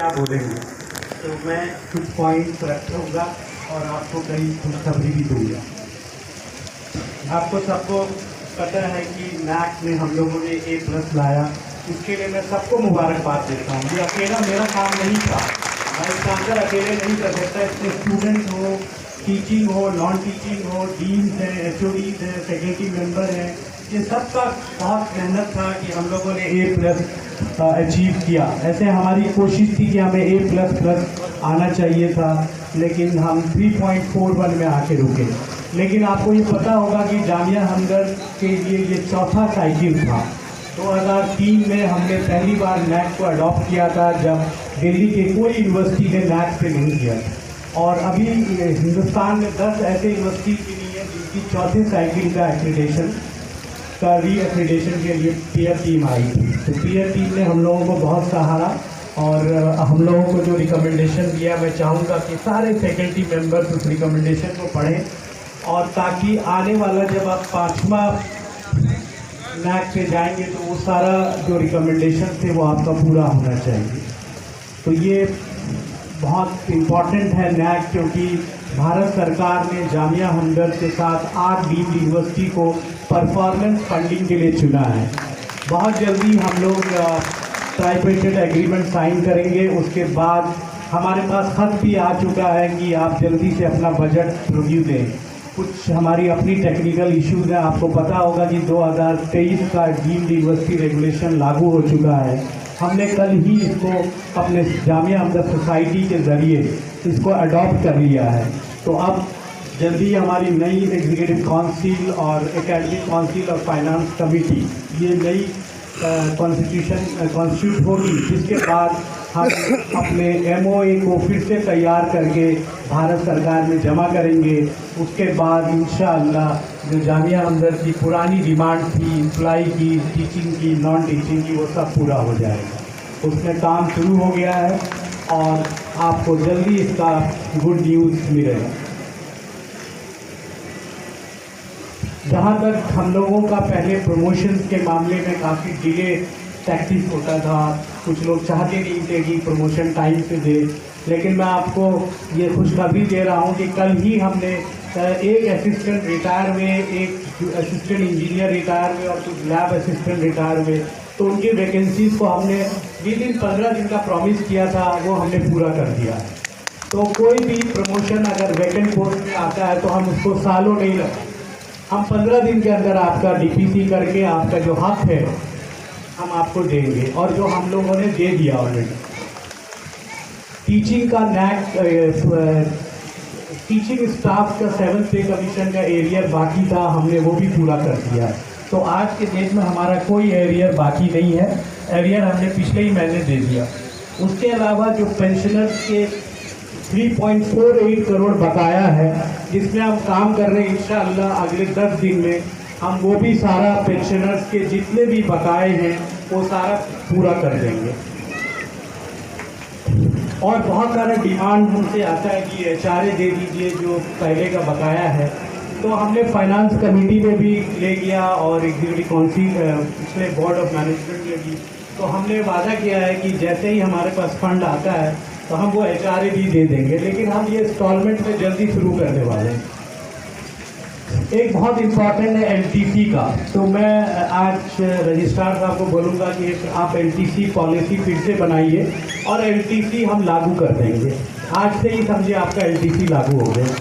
क्या बोलेंगे। तो मैं कुछ पॉइंट्स रखूँगा और आपको कई खुशखबरी भी दूँगा। आपको सबको पता है कि NAAC में हम लोगों ने A+ लाया, इसके लिए मैं सबको मुबारकबाद देता हूँ। ये अकेला मेरा काम नहीं था, मैं इसका आंसर अकेले नहीं कर सकता। इसमें स्टूडेंट हो, टीचिंग हो, नॉन टीचिंग हो, डीन्स हैं, HODs हैं, फैकल्टी मेंबर हैं, ये सबका बहुत मेहनत था कि हम लोगों ने A+ अचीव किया। ऐसे हमारी कोशिश थी कि हमें A++ आना चाहिए था, लेकिन हम 3.41 में आके रुके। लेकिन आपको ये पता होगा कि जामिया हमदर्द के लिए ये चौथा साइकिल था। 2003 में हमने पहली बार NAAC को अडॉप्ट किया था, जब दिल्ली के कोई यूनिवर्सिटी ने NAAC पे नहीं किया। और अभी हिंदुस्तान में 10 ऐसे यूनिवर्सिटी चुनी है जिनकी चौथे साइकिल का एक्रीडेशन का री-एक्रीडेशन के लिए पीयर टीम आई थी। तो पीयर टीम ने हम लोगों को बहुत सहारा और हम लोगों को जो रिकमेंडेशन दिया, मैं चाहूँगा कि सारे फैकल्टी मेंबर्स उस रिकमेंडेशन को पढ़ें, और ताकि आने वाला जब आप 5वां NAAC पे जाएंगे तो वो सारा जो रिकमेंडेशन थे वो आपका पूरा होना चाहिए। तो ये बहुत इम्पॉर्टेंट है NAAC, क्योंकि भारत सरकार ने जामिया हमदर्द के साथ 8 डीम्ड यूनिवर्सिटी को परफॉर्मेंस फंडिंग के लिए चुना है। बहुत जल्दी हम लोग ट्राइपेटेड एग्रीमेंट साइन करेंगे। उसके बाद हमारे पास खत भी आ चुका है कि आप जल्दी से अपना बजट रिव्यू दें। कुछ हमारी अपनी टेक्निकल इश्यूज़ हैं। आपको पता होगा कि 2023 का डीम्ड यूनिवर्सिटी रेगुलेशन लागू हो चुका है। हमने कल ही इसको अपने जामिया हमदर्द सोसाइटी के ज़रिए इसको अडॉप्ट कर लिया है। तो अब जल्दी हमारी नई एग्जीक्यूटिव काउंसिल और एकेडमिक काउंसिल और फाइनेंस कमेटी ये नई कॉन्स्टिट्यूट होगी, जिसके बाद हम अपने MOA को फिर से तैयार करके भारत सरकार में जमा करेंगे। उसके बाद इंशाअल्लाह जो जामिया हमदर्द की पुरानी डिमांड थी एम्प्लॉय की, टीचिंग की, नॉन टीचिंग की, वो सब पूरा हो जाएगा। उसमें काम शुरू हो गया है और आपको जल्दी इसका गुड न्यूज़ मिलेगा। जहाँ तक हम लोगों का पहले प्रमोशंस के मामले में काफ़ी डिले टैक्टिस होता था, कुछ लोग चाहते नहीं थे कि प्रमोशन टाइम से दे, लेकिन मैं आपको ये खुशखबरी दे रहा हूँ कि कल ही हमने एक असिस्टेंट रिटायर हुए, एक असिस्टेंट इंजीनियर रिटायर हुए और कुछ लैब असिस्टेंट रिटायर हुए। तो उनकी वैकेंसीज़ को हमने विद इन 15 दिन का प्रॉमिस किया था, वो हमने पूरा कर दिया है। तो कोई भी प्रमोशन अगर वैकेंट पोस्ट में आता है तो हम उसको सालों नहीं लगते, हम 15 दिन के अंदर आपका DPC करके आपका जो हक है हम आपको देंगे, और जो हम लोगों ने दे दिया ऑलरेडी। टीचिंग का NAAC टीचिंग स्टाफ का 7th पे कमीशन का एरियर बाकी था, हमने वो भी पूरा कर दिया है। तो आज के डेट में हमारा कोई एरियर बाकी नहीं है, एरियर हमने पिछले ही महीने दे दिया। उसके अलावा जो पेंशनर्स के 3.48 करोड़ बकाया है, जिसमें हम काम कर रहे हैं, इंशाअल्लाह अगले 10 दिन में हम वो भी सारा पेंशनर्स के जितने भी बकाए हैं वो सारा पूरा कर देंगे। और बहुत सारा डिमांड हमसे आता है कि HRA दे दीजिए जो पहले का बकाया है, तो हमने फाइनेंस कमेटी में भी ले गया और एग्जीक्यूटिव काउंसिल पिछले बोर्ड ऑफ मैनेजमेंट में भी। तो हमने वादा किया है कि जैसे ही हमारे पास फंड आता है तो हम वो HRA भी दे देंगे, लेकिन हम ये इंस्टॉलमेंट में जल्दी शुरू करने वाले हैं। एक बहुत इम्पॉर्टेंट है LTC का, तो मैं आज रजिस्ट्रार साहब को बोलूँगा कि आप LTC पॉलिसी फिर से बनाइए और LTC हम लागू कर देंगे। आज से ही समझिए आपका LTC लागू हो गया।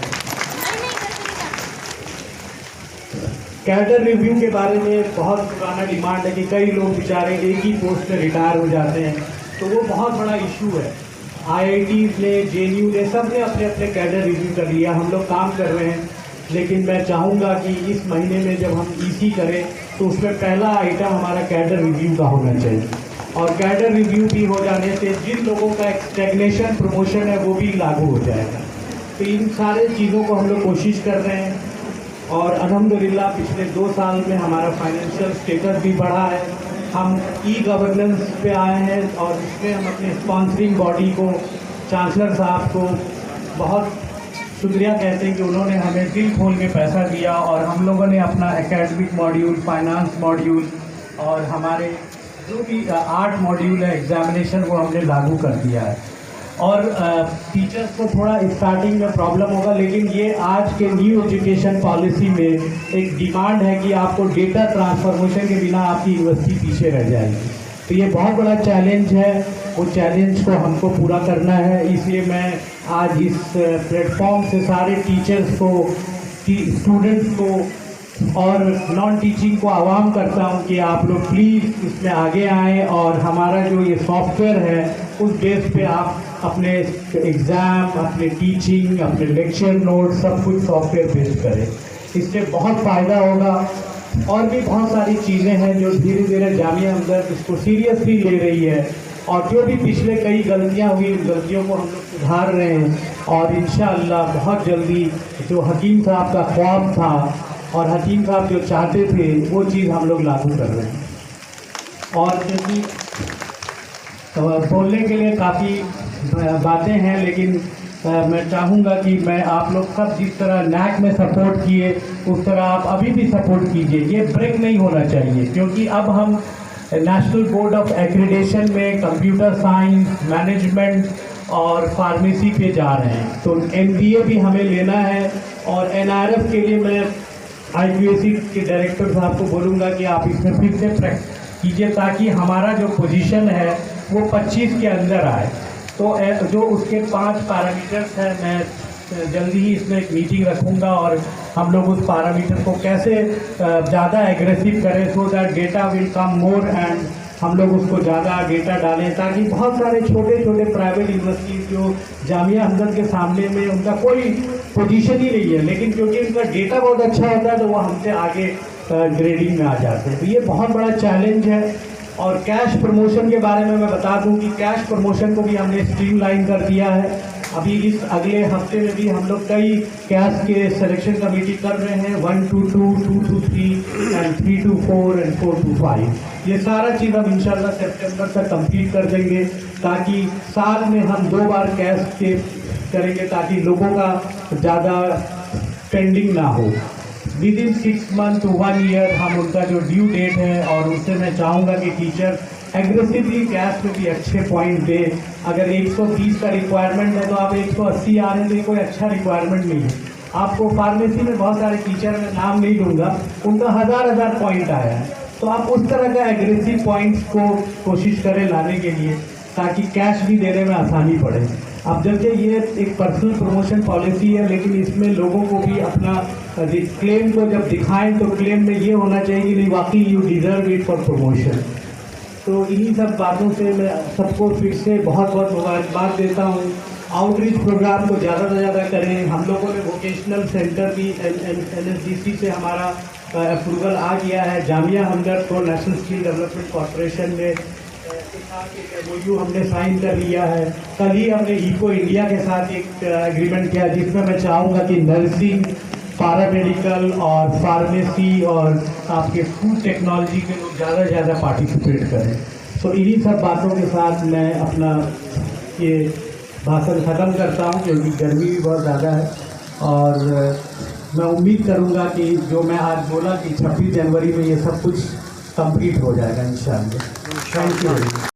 कैडर रिव्यू के बारे में बहुत पुराना डिमांड है कि कई लोग बेचारे एक ही पोस्ट पे रिटायर हो जाते हैं, तो वो बहुत बड़ा इशू है। IITs ने, JNU ने, सब ने अपने अपने कैडर रिव्यू कर लिया, हम लोग काम कर रहे हैं। लेकिन मैं चाहूँगा कि इस महीने में जब हम EC करें तो उसमें पहला आइटम हमारा कैडर रिव्यू का होना चाहिए, और कैडर रिव्यू भी हो जाने से जिन लोगों का स्टैग्नेशन प्रमोशन है वो भी लागू हो जाएगा। तो इन सारे चीज़ों को हम लोग कोशिश कर रहे हैं, और अल्हम्दुलिल्लाह पिछले 2 साल में हमारा फाइनेंशियल स्टेटस भी बढ़ा है। हम E-गवर्नेंस पे आए हैं और इसमें हम अपने स्पॉन्सरिंग बॉडी को, चांसलर साहब को बहुत शुक्रिया कहते हैं कि उन्होंने हमें दिल खोल के पैसा दिया, और हम लोगों ने अपना एकेडमिक मॉड्यूल, फाइनेंस मॉड्यूल और हमारे जो भी 8 मॉड्यूल है एग्जामिनेशन वो हमने लागू कर दिया है। और टीचर्स को थोड़ा स्टार्टिंग में प्रॉब्लम होगा, लेकिन ये आज के न्यू एजुकेशन पॉलिसी में एक डिमांड है कि आपको डेटा ट्रांसफॉर्मेशन के बिना आपकी यूनिवर्सिटी पीछे रह जाएगी। तो ये बहुत बड़ा चैलेंज है, वो चैलेंज को हमको पूरा करना है। इसलिए मैं आज इस प्लेटफॉर्म से सारे टीचर्स को, स्टूडेंट्स को और नॉन टीचिंग को आह्वान करता हूं कि आप लोग प्लीज़ इसमें आगे आएँ और हमारा जो ये सॉफ्टवेयर है उस बेस पे आप अपने एग्ज़ाम, अपने टीचिंग, अपने लेक्चर नोट सब कुछ सॉफ्टवेयर बेस्ड करें। इससे बहुत फ़ायदा होगा। और भी बहुत सारी चीज़ें हैं जो धीरे धीरे जामिया हमदर्द इसको सीरियसली ले रही है, और जो भी पिछले कई गलतियां हुई उन गलतियों को हम लोग सुधार रहे हैं। और इंशाअल्लाह बहुत जल्दी जो हकीम साहब का ख्वाब था और हकीम साहब जो चाहते थे वो चीज़ हम लोग लागू कर रहे हैं। और क्योंकि बोलने के लिए काफ़ी बातें हैं, लेकिन मैं चाहूँगा कि मैं आप लोग सब जिस तरह नैक में सपोर्ट किए उस तरह आप अभी भी सपोर्ट कीजिए। ये ब्रेक नहीं होना चाहिए, क्योंकि अब हम नेशनल बोर्ड ऑफ एक्रीडेशन में कंप्यूटर साइंस, मैनेजमेंट और फार्मेसी पे जा रहे हैं। तो MBA भी हमें लेना है। और NRF के लिए मैं IQAC के डायरेक्टर साहब को बोलूँगा कि आप इसमें फिर से प्रैक्टिस कीजिए, ताकि हमारा जो पोजीशन है वो 25 के अंदर आए। तो जो उसके 5 पैरामीटर्स हैं, मैं जल्दी ही इसमें एक मीटिंग रखूँगा और हम लोग उस पैरामीटर को कैसे ज़्यादा एग्रेसिव करें so that data will come more and हम लोग उसको ज़्यादा डेटा डालें, ताकि बहुत सारे छोटे छोटे प्राइवेट यूनिवर्सिटीज़ जो जामिया हमदर्द के सामने में उनका कोई पोजीशन ही नहीं है, लेकिन क्योंकि उनका डेटा बहुत अच्छा होता है तो वो हमसे आगे ग्रेडिंग में आ जाते हैं। तो ये बहुत बड़ा चैलेंज है। और कैश प्रमोशन के बारे में मैं बता दूं कि कैश प्रमोशन को भी हमने स्ट्रीमलाइन कर दिया है। अभी इस अगले हफ्ते में भी हम लोग कई कैश के सिलेक्शन कमेटी कर रहे हैं, 1 to 2, 2 to 3 and 3 to 4 and 4 to 5। ये सारा चीज़ हम इंशाल्लाह सितंबर तक कंप्लीट कर देंगे, ताकि साल में हम 2 बार कैश के करेंगे, ताकि लोगों का ज़्यादा पेंडिंग ना हो। Within 6 month to 1 year हम उनका जो ड्यू डेट है, और उससे मैं चाहूँगा कि टीचर एग्रेसिवली कैश में भी अच्छे पॉइंट दे। अगर 120 का रिक्वायरमेंट है तो आप 180 आ रहे हैं, तो ये कोई अच्छा रिक्वायरमेंट नहीं है। आपको फार्मेसी में बहुत सारे टीचर, मैं नाम नहीं लूँगा, उनका हज़ार पॉइंट आया है। तो आप उस तरह का एग्रेसिव पॉइंट्स को कोशिश करें लाने के लिए, ताकि कैश भी देने में आसानी पड़े। अब जबकि ये एक पर्सनल प्रमोशन पॉलिसी है, लेकिन इसमें लोगों को भी अपना क्लेम को जब दिखाएं तो क्लेम में ये होना चाहिए कि नहीं वाकई you deserve it for promotion. तो इन्हीं सब बातों से मैं सबको फिर से बहुत बहुत मुबारकबाद देता हूँ। आउटरीच प्रोग्राम को ज़्यादा से ज़्यादा करें। हम लोगों ने वोकेशनल सेंटर भी NSDC से हमारा अप्रूवल आ गया है। जामिया हमदर्द को नेशनल स्किल डेवलपमेंट कॉर्पोरेशन में MOU हमने साइन कर लिया है। कल ही हमने इको इंडिया के साथ एक एग्रीमेंट किया, जिसमें मैं चाहूँगा कि नर्सिंग, पैरामेडिकल और फार्मेसी और आपके फूड टेक्नोलॉजी के लोग ज़्यादा से ज़्यादा पार्टिसिपेट करें। तो इन्हीं सब बातों के साथ मैं अपना ये भाषण ख़त्म करता हूँ, क्योंकि गर्मी भी बहुत ज़्यादा है। और मैं उम्मीद करूँगा कि जो मैं आज बोला कि 26 जनवरी में ये सब कुछ कंप्लीट हो जाएगा इंशाअल्लाह। Thank you.